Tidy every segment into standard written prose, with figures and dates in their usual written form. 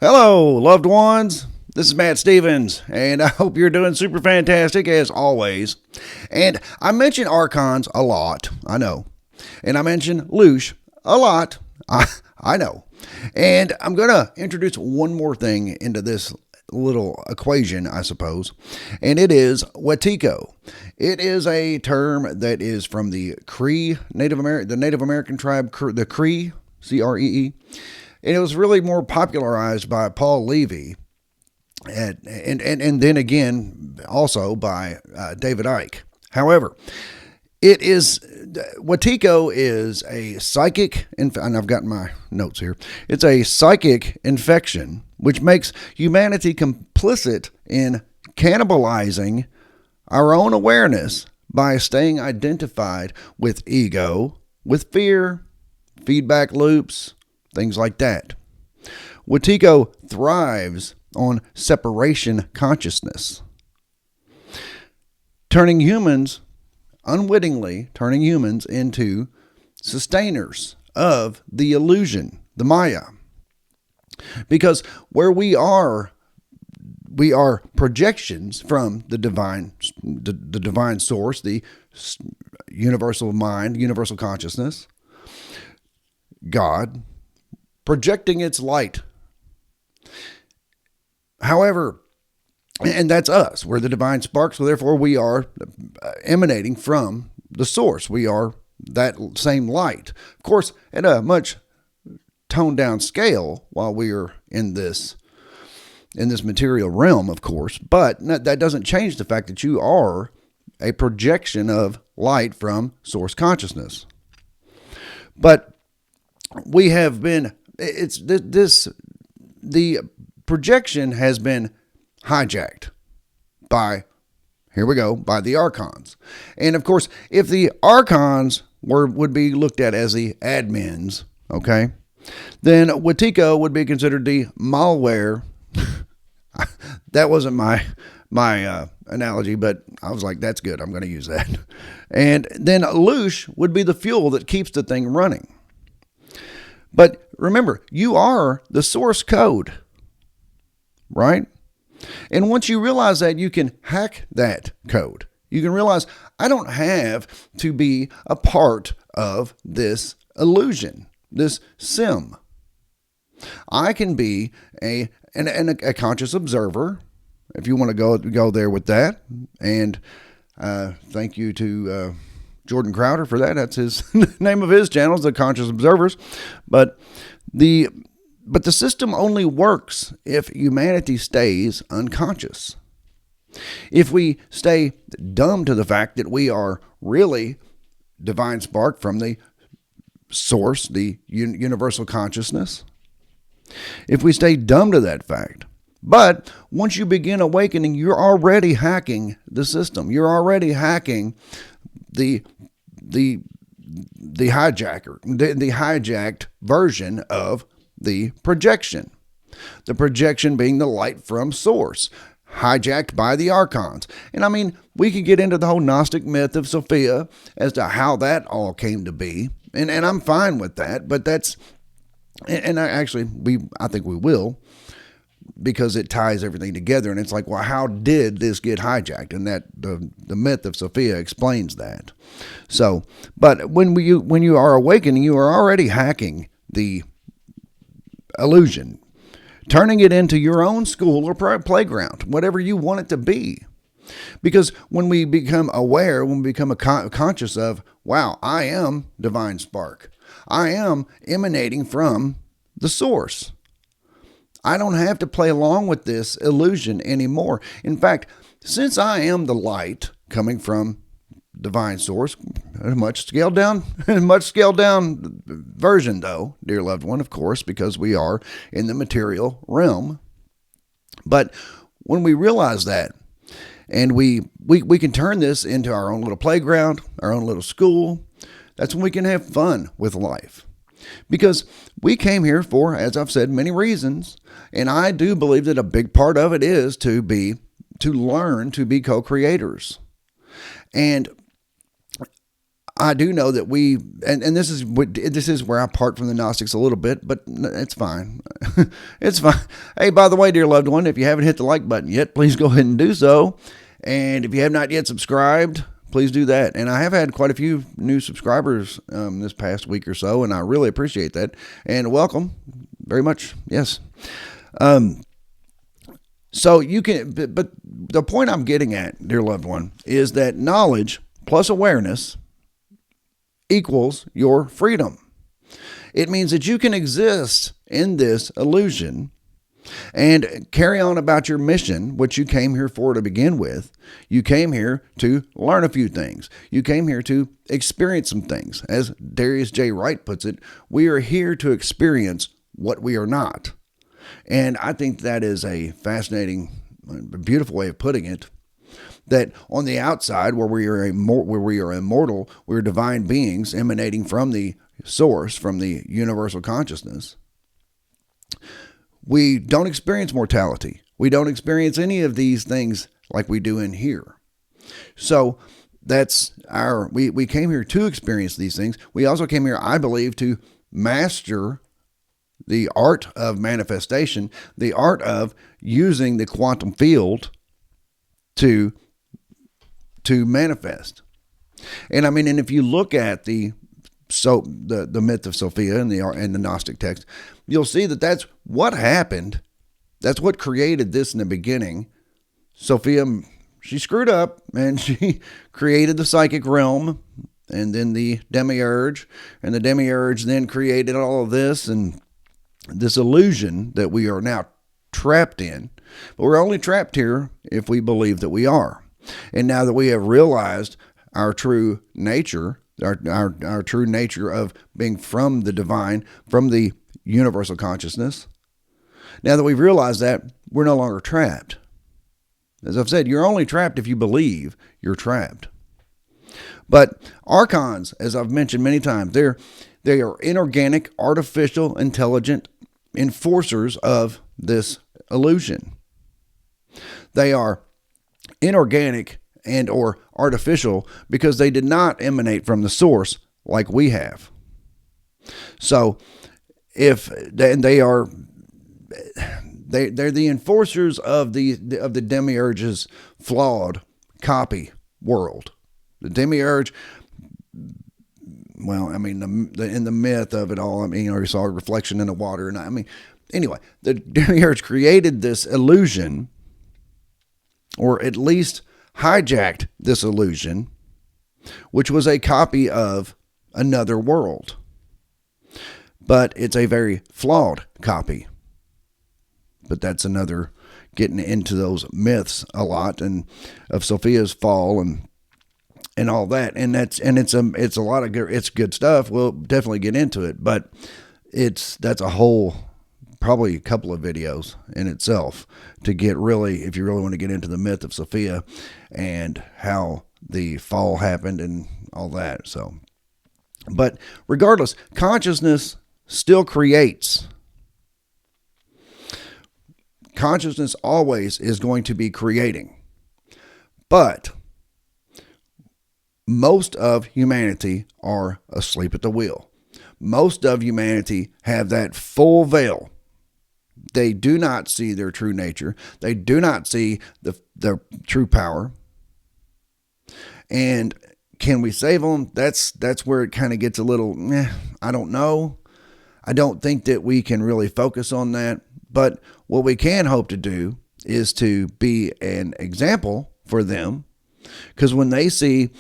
Hello, loved ones. This is Matt Stevens, and I hope you're doing super fantastic as always. And I mention Archons a lot, I know. And I mention Loosh a lot, I know. And I'm going to introduce one more thing into this little equation, I suppose, and it is Wetiko. It is a term that is from the Cree, the Native American tribe, the Cree, C-R-E-E. And it was really more popularized by Paul Levy and then again also by David Icke. However, Wetiko is a psychic, and I've got my notes here. It's a psychic infection which makes humanity complicit in cannibalizing our own awareness by staying identified with ego, with fear, feedback loops, things like that. Wetiko thrives on separation consciousness, unwittingly turning humans into sustainers of the illusion, the Maya. Because where we are projections from the divine source, the universal mind, universal consciousness, God, projecting its light. However, and that's us. We're the divine spark, so therefore we are emanating from the source. We are that same light. Of course, at a much toned down scale while we are in this material realm, of course, but that doesn't change the fact that you are a projection of light from source consciousness. But we have been, the projection has been hijacked by the Archons. And of course, if the Archons would be looked at as the admins, okay, then Wetiko would be considered the malware. That wasn't my analogy, but I was like, that's good. I'm going to use that. And then Loosh would be the fuel that keeps the thing running. But remember, you are the source code, right? And once you realize that, you can hack that code. You can realize I don't have to be a part of this illusion, this sim. I can be a conscious observer, if you want to go there with that. And thank you to Jordan Crowder for that. That's his name of his channel, is the Conscious Observers. But the system only works if humanity stays unconscious. If we stay dumb to the fact that we are really divine spark from the source, the universal consciousness, if we stay dumb to that fact. But once you begin awakening, you're already hacking the system. You're already hacking the hijacked version of the projection. The projection being the light from source, hijacked by the Archons. And I mean, we could get into the whole Gnostic myth of Sophia as to how that all came to be. And I'm fine with that, but that's, and I think we will, because it ties everything together. And it's like, well, how did this get hijacked? And that the myth of Sophia explains that. So, but when you are awakening, you are already hacking the illusion, turning it into your own school or playground, whatever you want it to be. Because when we become aware, when we become conscious of, wow, I am divine spark. I am emanating from the source. I don't have to play along with this illusion anymore. In fact, since I am the light coming from divine source, a much scaled down version though, dear loved one, of course, because we are in the material realm. But when we realize that, and we can turn this into our own little playground, our own little school, that's when we can have fun with life. Because we came here for, as I've said, many reasons. And I do believe that a big part of it is to learn to be co-creators. And I do know that and this is where I part from the Gnostics a little bit, but it's fine. It's fine. Hey, by the way, dear loved one, if you haven't hit the like button yet, please go ahead and do so. And if you have not yet subscribed, please do that. And I have had quite a few new subscribers this past week or so, and I really appreciate that. And welcome very much. Yes. So you can, but the point I'm getting at, dear loved one, is that knowledge plus awareness equals your freedom. It means that you can exist in this illusion and carry on about your mission, which you came here for to begin with. You came here to learn a few things. You came here to experience some things. As Darius J. Wright puts it, we are here to experience what we are not. And I think that is a fascinating, beautiful way of putting it. That on the outside, where we are immortal, we're divine beings emanating from the source, from the universal consciousness. We don't experience mortality. We don't experience any of these things like we do in here. So that's we came here to experience these things. We also came here, I believe, to master the art of manifestation, the art of using the quantum field to manifest. And I mean, and if you look at the myth of Sophia and the Gnostic text, you'll see that that's what happened. That's what created this in the beginning. Sophia, she screwed up and she created the psychic realm and then the demiurge, and the demiurge then created all of this and this illusion that we are now trapped in. But we're only trapped here if we believe that we are. And now that we have realized our true nature, our true nature of being from the divine, from the universal consciousness, now that we've realized that, we're no longer trapped. As I've said, you're only trapped if you believe you're trapped. But archons, as I've mentioned many times, they are inorganic, artificial, intelligent enforcers of this illusion. They are inorganic and or artificial because they did not emanate from the source like we have. So they're the enforcers of the demiurge's flawed copy world. The demiurge, well, I mean, in the myth of it all, I mean, you saw a reflection in the water, and I mean, anyway, the demiurge created this illusion, or at least hijacked this illusion, which was a copy of another world. But it's a very flawed copy. But that's another, getting into those myths a lot, and of Sophia's fall and all that. And it's a lot of good, it's good stuff. We'll definitely get into it, but that's a whole, probably a couple of videos in itself to get really, if you really want to get into the myth of Sophia and how the fall happened and all that. So, but regardless, consciousness still creates. Consciousness always is going to be creating. But most of humanity are asleep at the wheel. Most of humanity have that full veil. They do not see their true nature. They do not see the true power. And can we save them? That's where it kind of gets a little, I don't know. I don't think that we can really focus on that. But what we can hope to do is to be an example for them. Because when they see,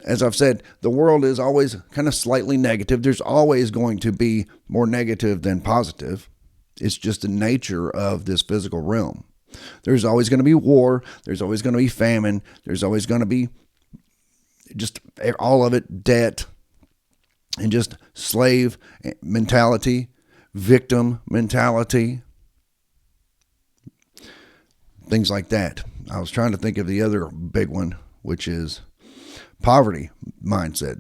as I've said, the world is always kind of slightly negative. There's always going to be more negative than positive. It's just the nature of this physical realm. There's always going to be war. There's always going to be famine. There's always going to be just all of it, debt, and just slave mentality, victim mentality, things like that. I was trying to think of the other big one, which is poverty mindset.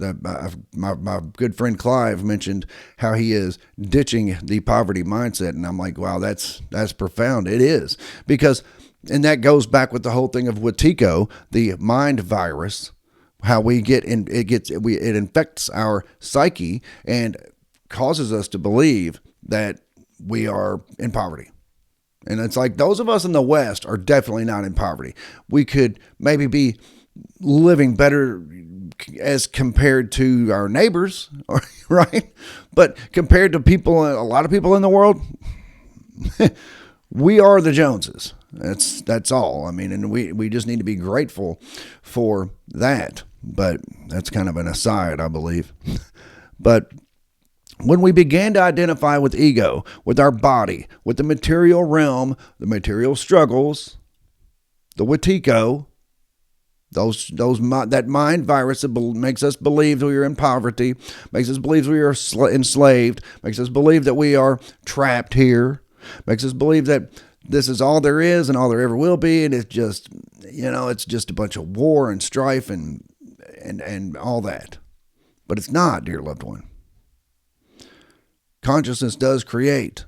My good friend Clive mentioned how he is ditching the poverty mindset, and I'm like, wow, that's profound. It is, because, and that goes back with the whole thing of Wetiko, the mind virus, how we get in, it infects our psyche and causes us to believe that we are in poverty. And it's like those of us in the West are definitely not in poverty. We could maybe be living better as compared to our neighbors, right? But compared to a lot of people in the world, we are the Joneses. That's all. I mean, and we just need to be grateful for that. But that's kind of an aside, I believe. But when we began to identify with ego, with our body, with the material realm, the material struggles, the Wetiko, that mind virus that makes us believe we are in poverty, makes us believe we are enslaved, makes us believe that we are trapped here, makes us believe that this is all there is and all there ever will be, and it's just, it's just a bunch of war and strife and all that. But it's not, dear loved one. Consciousness does create.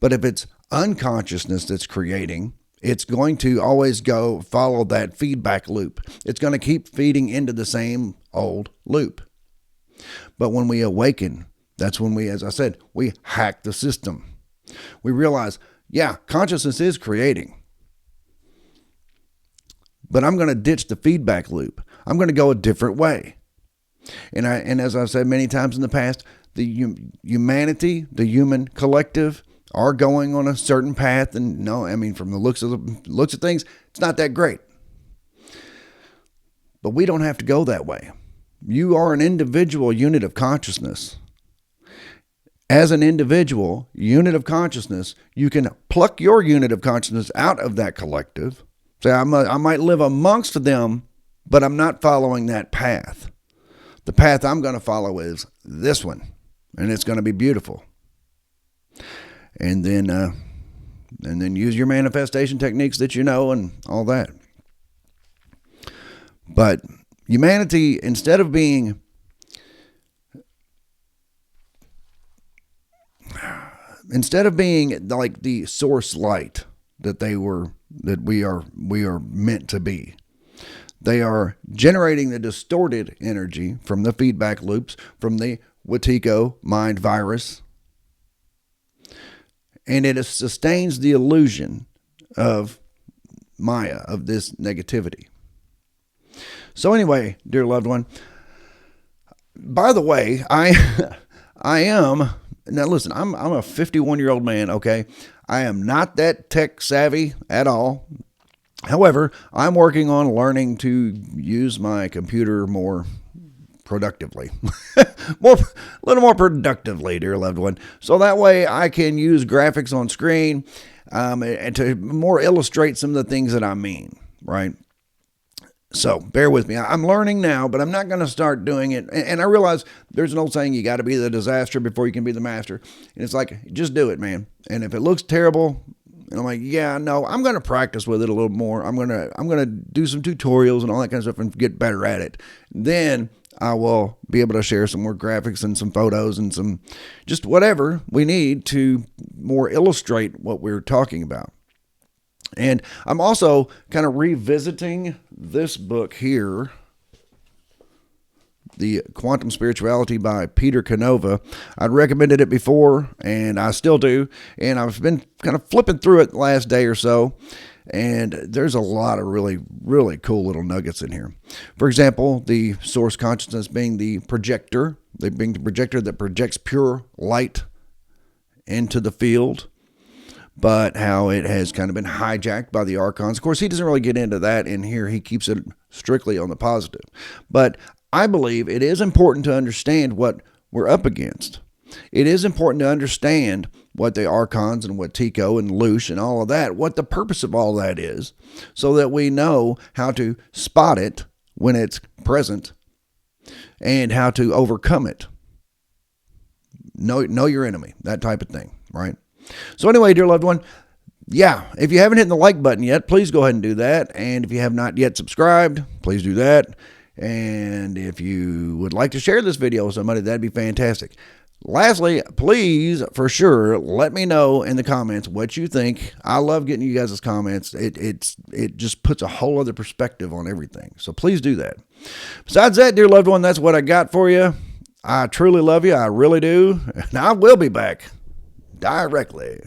But if it's unconsciousness that's creating, it's going to always follow that feedback loop. It's going to keep feeding into the same old loop. But when we awaken, that's when we, as I said, we hack the system. We realize, yeah, consciousness is creating. But I'm going to ditch the feedback loop. I'm going to go a different way. And as I've said many times in the past, the humanity, the human collective, are going on a certain path, and no, I mean, from the looks of things, it's not that great. But we don't have to go that way. You are an individual unit of consciousness. As an individual unit of consciousness, you can pluck your unit of consciousness out of that collective. Say, I might live amongst them, but I'm not following that path. The path I'm going to follow is this one, and it's going to be beautiful. And then use your manifestation techniques that you know and all that. But humanity, instead of being like the source light that we are meant to be, they are generating the distorted energy from the feedback loops, from the Wetiko mind virus. And it sustains the illusion of Maya, of this negativity. So anyway, dear loved one, by the way, I am, now listen, I'm a 51-year-old man, okay? I am not that tech savvy at all. However, I'm working on learning to use my computer more productively, a little more productively, dear loved one. So that way I can use graphics on screen and to more illustrate some of the things that I mean, right? So bear with me. I'm learning now, but I'm not going to start doing it. And I realize there's an old saying, you got to be the disaster before you can be the master. And it's like, just do it, man. And if it looks terrible, and I'm like, yeah, no, I'm going to practice with it a little more. I'm going to do some tutorials and all that kind of stuff and get better at it. Then I will be able to share some more graphics and some photos and some just whatever we need to more illustrate what we're talking about. And I'm also kind of revisiting this book here, The Quantum Spirituality by Peter Canova. I'd recommended it before, and I still do. And I've been kind of flipping through it the last day or so. And there's a lot of really, really cool little nuggets in here. For example, the source consciousness being the projector. They being the projector that projects pure light into the field. But how it has kind of been hijacked by the Archons. Of course, he doesn't really get into that in here. He keeps it strictly on the positive. But I believe it is important to understand what we're up against. It is important to understand what the Archons and what Tico and Loosh and all of that, what the purpose of all that is, so that we know how to spot it when it's present and how to overcome it. Know your enemy, that type of thing, right? So anyway, dear loved one, yeah, if you haven't hit the like button yet, please go ahead and do that. And if you have not yet subscribed, please do that. And if you would like to share this video with somebody, that'd be fantastic. Lastly, please, for sure, let me know in the comments what you think. I love getting you guys' comments. It just puts a whole other perspective on everything. So please do that. Besides that, dear loved one, that's what I got for you. I truly love you. I really do. And I will be back directly.